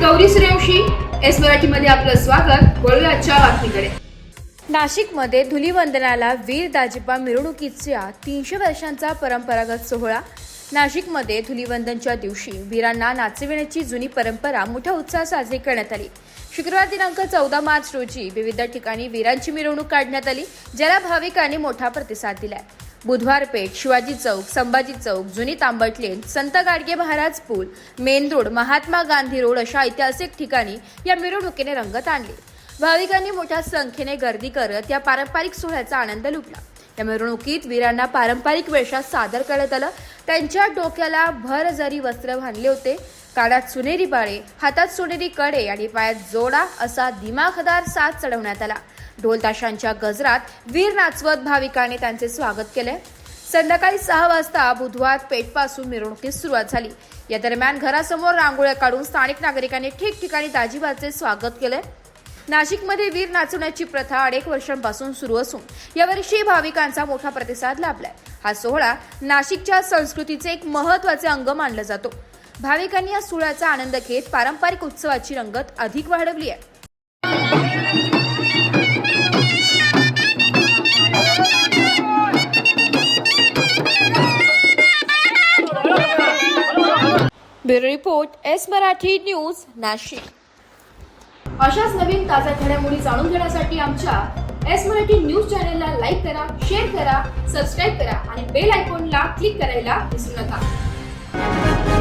Gauri Suryavanshi, S मराठीमध्ये आपलं स्वागत. वळूया आजच्या बातमीकडे. नाशिकमध्ये धुलीवंदनाला वीर दाजिबा मिरवणुकीच्या 300 वर्षांचा परंपरागत सोहळा. नाशिकमध्ये धुलीवंदनच्या दिवशी वीरांना नाचविण्याची जुनी परंपरा मोठ्या उत्साहात साजरी करण्यात आली. शुक्रवार दिनांक 14 मार्च रोजी विविध ठिकाणी वीरांची मिरवणूक काढण्यात आली, ज्याला भाविकांनी मोठा प्रतिसाद दिलाय. बुधवार पेठ, शिवाजी चौक, संभाजी चौक, जुनी तांबट लेन, संत गाडगे महाराज पूल, main road, Mahatma Gandhi Road अशा ऐतिहासिक ठिकाणी या मिरवणुकीने रंगत आणली. भाविकांनी मोठ्या संख्येने गर्दी करत या पारंपरिक सोहळ्याचा आनंद लुटला. या मिरवणुकीत वीरांना पारंपरिक वेशात सादर करण्यात आलं. त्यांच्या डोक्याला भरजरी वस्त्र बांधले होते. कानात सोनेरी बाळे, हातात सोनेरी कडे आणि पायात जोडा असा दिमाखदार साज चढवण्यात आला. ढोल ताशांच्या गजरात वीर नाचवत भाविकांनी त्यांचे स्वागत केले. संध्याकाळी 6 वाजता बुधवार पेठपासून मिरवणुकीस सुरुवात झाली. या दरम्यान घरासमोर रांगोळ्या काढून स्थानिक नागरिकांनी ठिकठिकाणी दाजिबाचे स्वागत केले. नाशिकमध्ये वीर नाचवण्याची प्रथा अनेक वर्षांपासून सुरू असून यावर्षी भाविकांचा मोठा प्रतिसाद लाभलाय. हा सोहळा नाशिकच्या संस्कृतीचे एक महत्त्वाचे अंग मानला जातो. भाविकांनी या सोहळ्याचा आनंद घेत पारंपरिक उत्सवाची रंगत अधिक वाढवली आहे. Bureau report, S Marathi news, Nashik. अशाच नवीन ताज्या घडामोडी जाणून घेण्यासाठी आमच्या एस मराठी न्यूज चॅनलला लाईक करा, शेअर करा, सबस्क्राईब करा आणि बेल आयकॉनला क्लिक करायला विसरू नका.